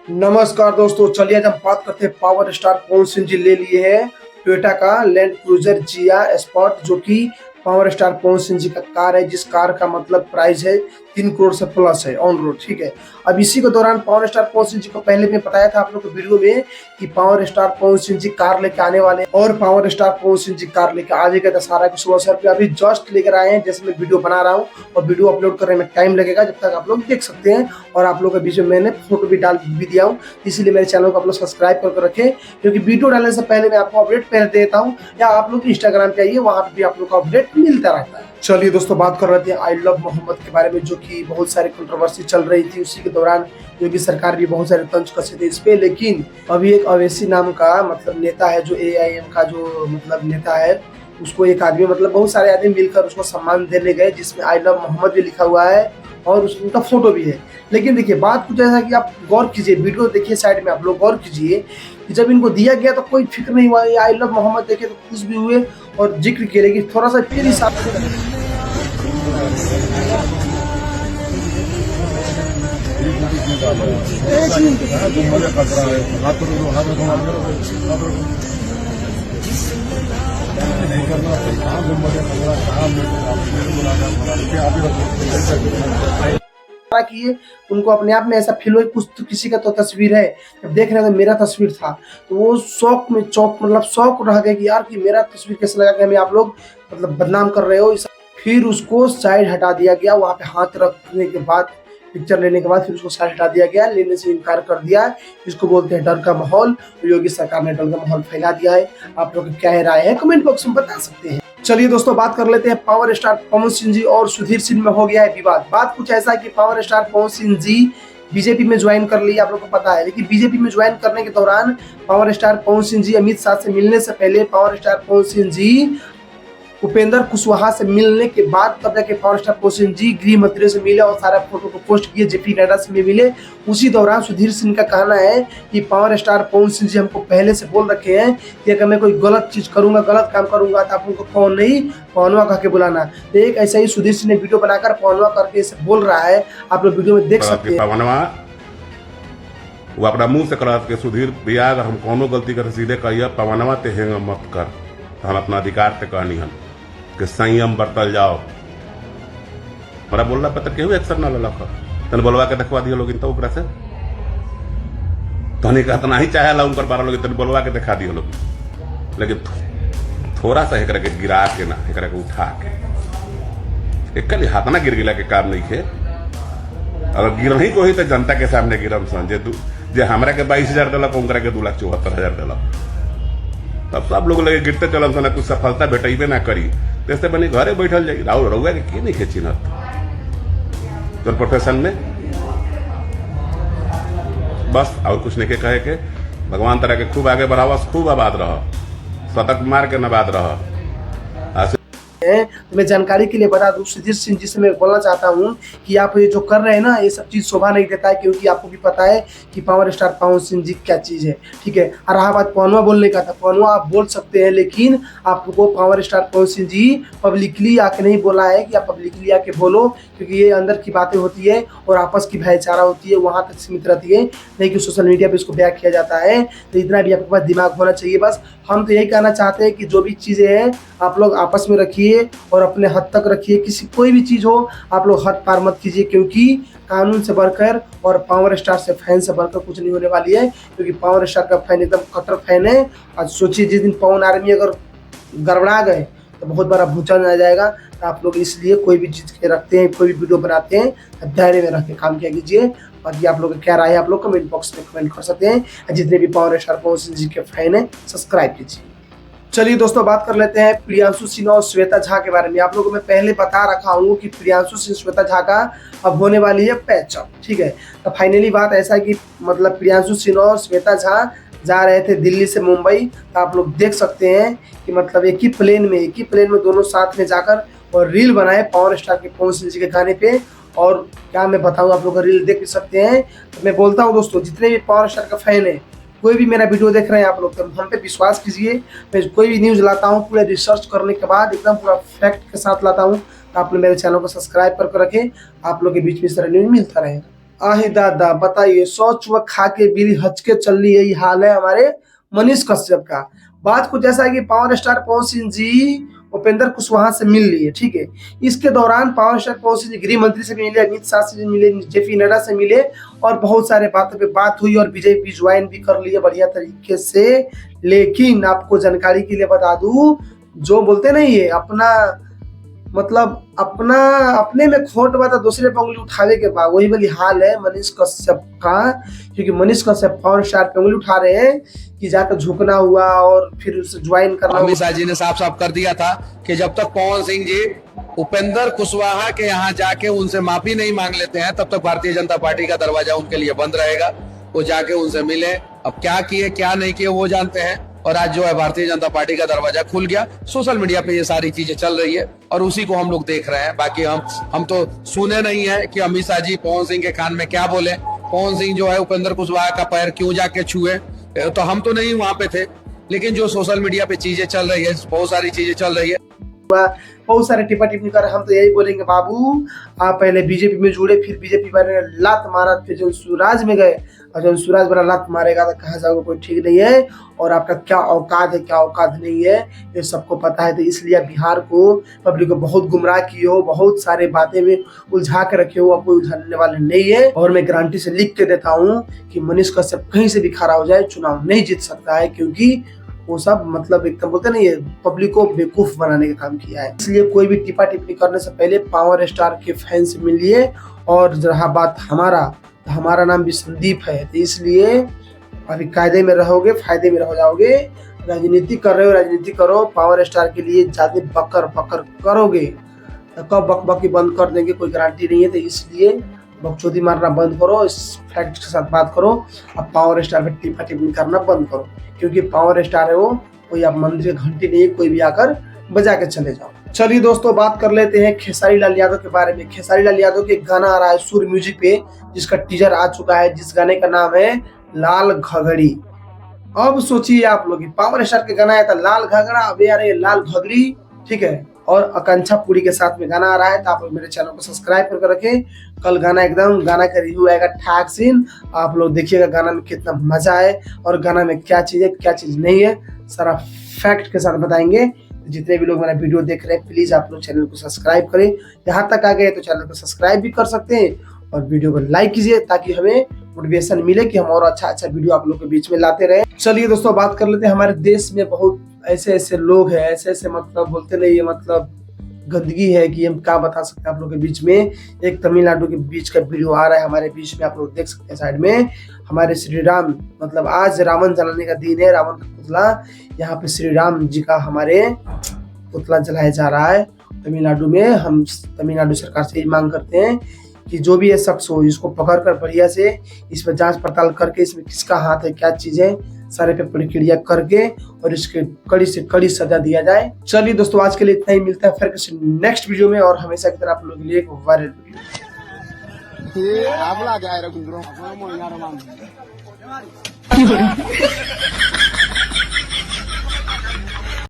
नमस्कार दोस्तों, चलिए आज हम बात करते हैं पावर स्टार पवन सिंह जी ले लिए हैं टोयोटा का लैंड क्रूजर जिया स्पॉट, जो कि पावर स्टार पवन सिंह जी का कार है, जिस कार का मतलब प्राइस है 3 करोड़ से प्लस है ऑन रोड। ठीक है, अब इसी के दौरान पावर स्टार पवन सिंह जी को पहले मैं बताया था आप लोग को वीडियो में कि power star Pawan Singh ji car लेके आने वाले हैं और power star Pawan Singh ji car लेके आ जाएगा दशहरा की सुबह सर पे। अभी जस्ट लेकर आए हैं, जैसे मैं वीडियो बना रहा हूँ और वीडियो अपलोड करने में टाइम लगेगा, जब तक आप लोग देख सकते हैं। और आप लोग के बीच में मैंने फोटो भी डाल भी दिया हूँ, इसीलिए मेरे चैनल को आप लोग सब्सक्राइब करके रखें, क्योंकि वीडियो डालने से पहले मैं आपको अपडेट पहले देता हूँ, या आप लोग इंस्टाग्राम पे आइए, वहां पे भी आप लोग को अपडेट मिलता रहता है। चलिए दोस्तों, बात कर रहे थे आई लव मोहम्मद के बारे में, जो कि बहुत सारी कंट्रोवर्सी चल रही थी। उसी के दौरान योगी सरकार भी बहुत सारे तंज कसे थे इस पे, लेकिन अभी एक अवैसी नाम का मतलब नेता है, जो AIM का जो मतलब नेता है, उसको एक आदमी मतलब बहुत सारे आदमी मिलकर उसको सम्मान देने गए, जिसमें आई लव मोहम्मद भी लिखा हुआ है और उनका फोटो भी है। लेकिन देखिए, बात कुछ ऐसा कि आप गौर कीजिए, वीडियो देखिए साइड में, आप लोग गौर कीजिए कि जब इनको दिया गया तो कोई फिक्र नहीं हुआ, आई लव मोहम्मद देखे तो खुश भी हुए और जिक्र किए, लेकिन थोड़ा सा फिर हिसाब किए, उनको अपने आप में ऐसा फील हुआ कुछ तो किसी का तो तस्वीर है। जब देख रहे थे मेरा तस्वीर था, तो वो शौक में मतलब शौक रह गए कि यार कि मेरा तस्वीर कैसे लगा कि हमें आप लोग मतलब बदनाम कर रहे हो। फिर उसको साइड हटा दिया गया, वहां पे हाथ रखने के बाद, पिक्चर लेने के बाद फिर उसको साइड हटा दिया गया, लेने से इनकार कर दिया। इसको बोलते हैं डर का माहौल। योगी सरकार ने डर का माहौल फैला दिया है। आप लोग क्या राय है कमेंट बॉक्स में बता सकते हैं। चलिए दोस्तों, बात कर लेते हैं पावर स्टार पवन सिंह जी और सुधीर सिंह में हो गया है विवाद। बात कुछ ऐसा है कि power star Pawan Singh ji BJP में ज्वाइन कर लिया, आप लोग को पता है। लेकिन बीजेपी में ज्वाइन करने के दौरान पावर स्टार पवन सिंह जी अमित शाह से मिलने से पहले पावर स्टार पवन सिंह जी उपेंद्र कुशवाहा से मिलने के बाद तब जाके पावर स्टार पवन सिंह जी गृह मंत्री से मिले और सारा फोटो को पोस्ट किए, JP नड्डा से भी मिले। उसी दौरान सुधीर सिंह का कहना है कि पावर स्टार पवन सिंह जी हमको पहले से बोल रखे हैं कि अगर मैं कोई गलत चीज करूंगा, गलत काम करूंगा, तो आप उनको कौन नहीं पवनवा कह के बुलाना। तो एक ऐसा ही सुधीर सिंह ने वीडियो बनाकर पवनवा करके इसे बोल रहा है, आप लोग वीडियो में देख सकते हैं। वो अपना मुंह से कहत के सुधीर भैया अगर हम कोनो गलती कर सीधे कहिए पवनवा ते हेंग मत कर, तो हम अपना अधिकार ते कहनी हम कि संयम बरतल जाओ। हमारा बोलना पता केहू एक्शन ना ललक तन बोलवा के देखवा दियो लोग तो ओकरा से तनी कहतना ही चाहे ला उनकर 12 लोग तन बोलवा के दिखा दियो लोग, लेकिन थोड़ा सा एकरा के गिरा के ना, एकरा के उठा के एक हाथ ना गिर गिला के काम नहीं खे। अगर गिर नहीं को ही तो जनता के सामने गिरम सन जे हमरा के 22,000 दिलक, उनकरा के 2,74,000 दिलक, तब सब लोग लगे गिरते चलम सन, कुछ सफलता भेटेबे ना करी। जैसे बनी घरे बैठल जाई राहुल रउआ के नहीं खेची न तो प्रोफेशन में बस और कुछ नहीं के कहे के। भगवान तरह के खूब आगे बढ़ावस, खूब आबाद रह, शतक मार के नबाद रह। तो मैं जानकारी के लिए बता दूं, सुधीर सिंह जी से मैं बोलना चाहता हूं कि आप ये जो कर रहे हैं ना, ये सब चीज शोभा नहीं देता है, क्योंकि आपको भी पता है कि पावर स्टार पवन सिंह जी क्या चीज है। ठीक है, और रहा बात पवनवा बोलने का, था पवनवा आप बोल सकते हैं, लेकिन आपको power star Pawan Singh ji publicly आके नहीं बोला है कि आप पब्लिकली आके बोलो, क्योंकि ये अंदर की बातें होती है और आपस की भाईचारा होती है, वहां तक सीमित रहती है, नहीं कि सोशल मीडिया पे इसको बयां किया जाता है। तो इतना भी आपके पास दिमाग होना चाहिए। बस हम तो यही कहना चाहते हैं कि जो भी चीजें हैं आप लोग आपस में रखिए और अपने हद तक रखिए। किसी कोई भी चीज हो आप लोग हद पार मत कीजिए, क्योंकि कानून से बढ़कर और पावर स्टार से फैन से बढ़कर कुछ नहीं होने वाली है, क्योंकि पावर स्टार का फैन एकदम कट्टर फैन है। आज सोचिए जिस दिन पवन आर्मी अगर गड़बड़ा गए तो बहुत बड़ा भूचाल आ जाएगा। तो आप लोग इसलिए कोई भी चीज के रखते हैं, कोई भी वीडियो बनाते हैं, धैर्य में रख के काम किया कीजिए। बाकी आप लोग क्या राय है आप लोग कमेंट बॉक्स में कमेंट कर सकते हैं। जितने भी पावर स्टार पवन सिंह जी के फैन है सब्सक्राइब कीजिए। चलिए दोस्तों, बात कर लेते हैं प्रियांशु सिंह और श्वेता झा के बारे में। आप लोगों को मैं पहले बता रखा हूँ कि प्रियांशु सिंह श्वेता झा का अब होने वाली है पैचअप। ठीक है, तो फाइनली बात ऐसा है कि मतलब प्रियांशु सिंह और श्वेता झा जा रहे थे दिल्ली से मुंबई। तो आप लोग देख सकते हैं कि मतलब एक ही प्लेन में दोनों साथ में जाकर और रील बनाए पावर स्टार के पवन सिंह जी के गाने पे। और क्या मैं बताऊँ, आप लोग रील देख सकते हैं। तो मैं बोलता हूँ दोस्तों, जितने भी पावर स्टार का फैन है, कोई भी मेरा वीडियो देख रहे हैं आप लोग, तो हम पे विश्वास कीजिए। मैं कोई भी न्यूज़ लाता हूँ पूरा रिसर्च करने के बाद एकदम पूरा फैक्ट के साथ लाता हूँ। तो आप लोग मेरे चैनल को सब्सक्राइब करके रखें, आप लोग के बीच में इस तरह न्यूज़ मिलता रहेगा। आही दादा बताइए, 100 चुआ खा के बीड़ी हचके चल रही है, यही हाल है हमारे मनीष कश्यप का। बात कुछ ऐसा है कि पावर स्टार पवन सिंह जी उपेंद्र कुशवाहा से मिल लिए, ठीक है। इसके दौरान पावर स्टार पवन सिंह जी गृह मंत्री से मिले, अमित शाह से मिले, जेपी नड्डा से मिले और बहुत सारे बातों पे बात हुई और बीजेपी ज्वाइन भी कर लिए बढ़िया तरीके से। लेकिन आपको जानकारी के लिए बता दूं, जो बोलते नहीं है अपना मतलब अपना अपने में खोट बा तो दूसरे पे उंगली उठावे के बाद, वही वाली हाल है मनीष कश्यप का। क्योंकि मनीष कश्यप पावर स्टार पे उंगली उठा रहे हैं कि जाकर झुकना हुआ और फिर उसे ज्वाइन करना। अमित शाह जी ने साफ साफ कर दिया था कि जब तक पवन सिंह जी उपेंद्र कुशवाहा के यहाँ जाके उनसे माफी नहीं मांग लेते हैं, तब तक भारतीय जनता पार्टी का दरवाजा उनके लिए बंद रहेगा। वो जाके उनसे मिले, अब क्या किए क्या नहीं किए वो जानते हैं। और आज जो है भारतीय जनता पार्टी का दरवाजा खुल गया। सोशल मीडिया पे ये सारी चीजें चल रही है और उसी को हम लोग देख रहे हैं। बाकी हम तो सुने नहीं है कि अमित शाह जी पवन सिंह के कान में क्या बोले, पवन सिंह जो है उपेंद्र कुशवाहा का पैर क्यों जाके छुए, तो हम तो नहीं वहां पे थे। लेकिन जो सोशल मीडिया पे चीजें चल रही है, बहुत सारी चीजें चल रही है, बहुत सारे टिप्पा टिप्पणी कर। हम तो यही बोलेंगे बाबू, आप पहले बीजेपी में जुड़े, फिर बीजेपी वाले लात मारा, फिर जो स्वराज में गए और जो स्वराज वाला लात मारेगा तो कहाँ जाओगे, कोई ठीक नहीं है। और आपका क्या औकात है क्या औकात नहीं है ये सबको पता है। तो इसलिए बिहार को पब्लिक को बहुत गुमराह किए हो, बहुत सारे बातें में उलझा के रखे हो, अब कोई उलझाने वाले नहीं है। और मैं गारंटी से लिख के देता हूँ कि मनीष कश्यप कहीं से भी खड़ा हो जाए चुनाव नहीं जीत सकता है, क्योंकि वो सब मतलब एकदम बोलते नहीं है पब्लिक को बेवकूफ बनाने का काम किया है। इसलिए कोई भी टिप्पा टिप्पणी करने से पहले पावर स्टार के फैन से मिलिए। और रहा बात हमारा, तो हमारा नाम भी संदीप है, तो इसलिए अभी कायदे में रहोगे फायदे में रह जाओगे। राजनीति कर रहे हो राजनीति करो, पावर स्टार के लिए ज्यादा बकर बकर करोगे तो कब बकबकी बंद कर देंगे कोई गारंटी नहीं है। तो इसलिए बकचोदी मारना बंद करो, इस फैक्ट के साथ बात करो, अब पावर स्टार पे टिप्पा टिप्पणी करना बंद करो, क्योंकि पावर स्टार है वो, कोई आप मंदिर की घंटी नहीं, कोई भी आकर बजा के चले जाओ। चलिए दोस्तों बात कर लेते हैं खेसारी लाल यादव के बारे में। खेसारी लाल यादव के गाना आ रहा है सुर म्यूजिक पे, जिसका टीजर आ चुका है, जिस गाने का नाम है लाल घगड़ी। अब सोचिए आप लोग, पावर स्टार के गाना है तो लाल घगड़ा, अब यार ये लाल घगड़ी, ठीक है। और आकांक्षा पुरी के साथ में गाना आ रहा है, तो आप लोग मेरे चैनल को सब्सक्राइब करके रखें। कल गाना का रिव्यू आएगा ठाक सीन, आप लोग देखिएगा गाना में कितना मजा है और गाना में क्या चीज है क्या चीज नहीं है, सारा फैक्ट के साथ बताएंगे। जितने भी लोग मेरा वीडियो देख रहे हैं प्लीज आप लोग चैनल को सब्सक्राइब करें। यहाँ तक आ गए तो चैनल को सब्सक्राइब भी कर सकते हैं और वीडियो को लाइक कीजिए, ताकि हमें मोटिवेशन मिले कि हम और अच्छा वीडियो आप लोग के बीच में लाते रहे। चलिए दोस्तों बात कर लेते हैं, हमारे देश में बहुत ऐसे लोग हैं, ऐसे मतलब बोलते नहीं है मतलब गंदगी है कि हम क्या बता सकते हैं आप लोग के बीच में। एक तमिलनाडु के बीच का वीडियो आ रहा है हमारे बीच में, आप लोग देख सकते हैं साइड में। हमारे श्री राम मतलब आज रावण जलाने का दिन है, रावण का पुतला, यहाँ पे श्री राम जी का हमारे पुतला जलाया जा रहा है तमिलनाडु में। हम तमिलनाडु सरकार से यही मांग करते हैं कि जो भी ये शख्स हो इसको पकड़कर बढ़िया से इस पर जांच पड़ताल करके इसमें किसका हाथ है क्या चीज है सारे पे प्रक्रिया करके और इसके कड़ी से कड़ी सजा दिया जाए। चलिए दोस्तों आज के लिए इतना ही, मिलता है फिर किसी नेक्स्ट वीडियो में और हमेशा की तरह आप लोगों के लिए एक वायरल वीडियो।